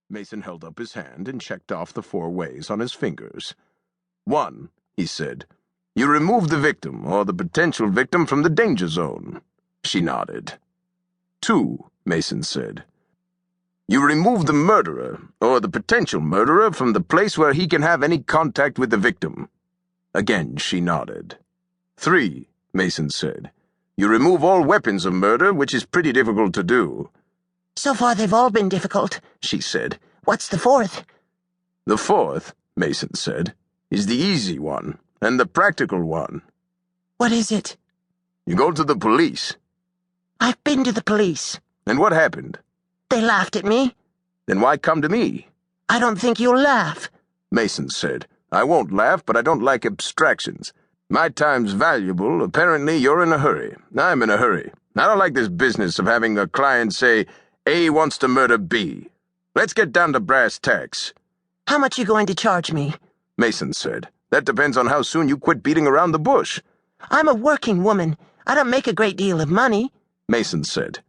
Mason held up his hand and checked off the 4 ways on his fingers. 1, he said. You remove the victim or the potential victim from the danger zone. She nodded. 2, Mason said. You remove the murderer or the potential murderer from the place where he can have any contact with the victim. Again, she nodded. 3, Mason said. You remove all weapons of murder, which is pretty difficult to do. So far they've all been difficult, she said. What's the 4th? The 4th, Mason said, is the easy one, and the practical one. What is it? You go to the police. I've been to the police. And what happened? They laughed at me. Then why come to me? I don't think you'll laugh, Mason said. I won't laugh, but I don't like abstractions. My time's valuable. Apparently you're in a hurry. I'm in a hurry. I don't like this business of having a client say, A wants to murder B. Let's get down to brass tacks. How much you going to charge me? Mason said. That depends on how soon you quit beating around the bush. I'm a working woman. I don't make a great deal of money, Mason said.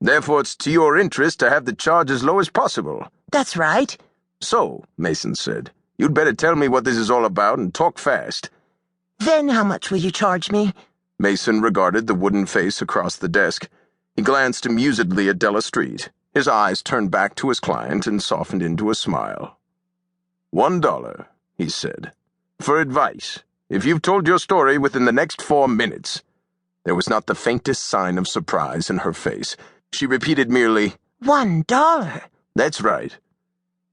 Therefore it's to your interest to have the charge as low as possible. That's right. So, Mason said, you'd better tell me what this is all about and talk fast. Then how much will you charge me? Mason regarded the wooden face across the desk. He glanced amusedly at Della Street. His eyes turned back to his client and softened into a smile. $1, he said. For advice, if you've told your story within the next 4 minutes. There was not the faintest sign of surprise in her face. She repeated merely, $1? That's right.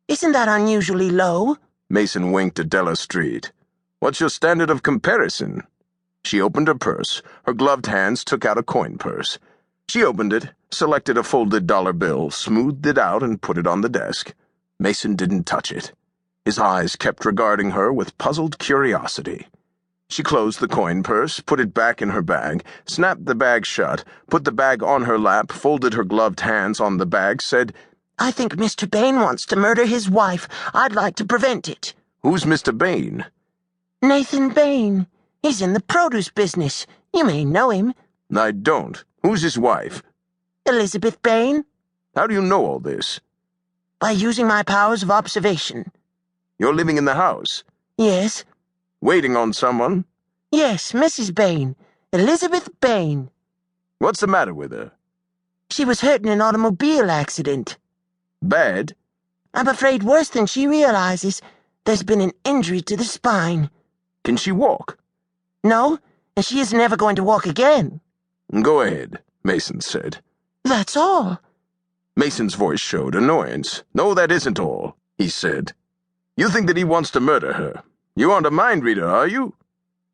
Isn't that unusually low? Mason winked at Della Street. What's your standard of comparison? She opened her purse. Her gloved hands took out a coin purse. She opened it, selected a folded dollar bill, smoothed it out, and put it on the desk. Mason didn't touch it. His eyes kept regarding her with puzzled curiosity. She closed the coin purse, put it back in her bag, snapped the bag shut, put the bag on her lap, folded her gloved hands on the bag, said, I think Mr. Bain wants to murder his wife. I'd like to prevent it. Who's Mr. Bain? Nathan Bain. He's in the produce business. You may know him. I don't. Who's his wife? Elizabeth Bain. How do you know all this? By using my powers of observation. You're living in the house? Yes. Waiting on someone? Yes, Mrs. Bain. Elizabeth Bain. What's the matter with her? She was hurt in an automobile accident. Bad? I'm afraid worse than she realizes. There's been an injury to the spine. Can she walk? No, and she is never going to walk again. Go ahead, Mason said. That's all. Mason's voice showed annoyance. No, that isn't all, he said. You think that he wants to murder her. You aren't a mind reader, are you?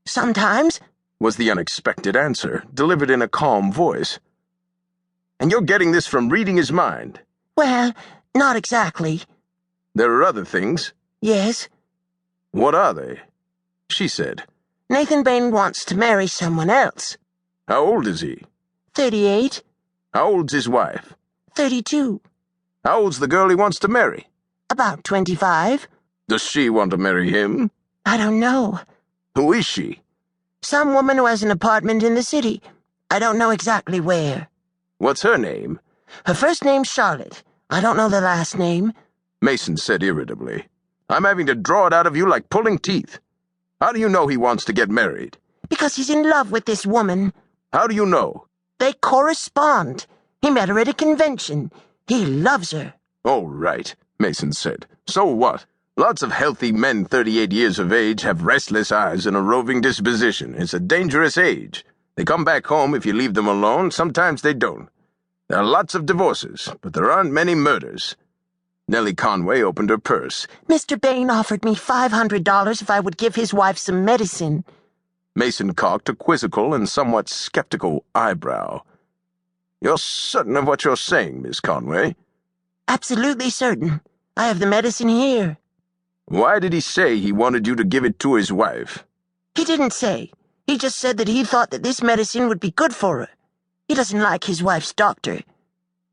Sometimes, was the unexpected answer, delivered in a calm voice. And you're getting this from reading his mind? Well, not exactly. There are other things? Yes. What are they? She said. Nathan Bain wants to marry someone else. How old is he? 38. How old's his wife? 32. How old's the girl he wants to marry? About 25. Does she want to marry him? I don't know. Who is she? Some woman who has an apartment in the city. I don't know exactly where. What's her name? Her first name's Charlotte. I don't know the last name. Mason said irritably. I'm having to draw it out of you like pulling teeth. How do you know he wants to get married? Because he's in love with this woman. How do you know? They correspond. He met her at a convention. He loves her. Oh, right, Mason said. So what? Lots of healthy men 38 years of age have restless eyes and a roving disposition. It's a dangerous age. They come back home if you leave them alone. Sometimes they don't. There are lots of divorces, but there aren't many murders. Nellie Conway opened her purse. Mr. Bain offered me $500 if I would give his wife some medicine. Mason cocked a quizzical and somewhat skeptical eyebrow. You're certain of what you're saying, Miss Conway? Absolutely certain. I have the medicine here. Why did he say he wanted you to give it to his wife? He didn't say. He just said that he thought that this medicine would be good for her. He doesn't like his wife's doctor.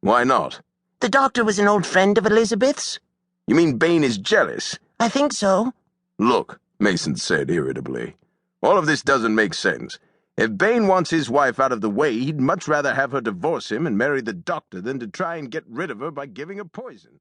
Why not? The doctor was an old friend of Elizabeth's. You mean Bain is jealous? I think so. Look, Mason said irritably. All of this doesn't make sense. If Bain wants his wife out of the way, he'd much rather have her divorce him and marry the doctor than to try and get rid of her by giving her poison.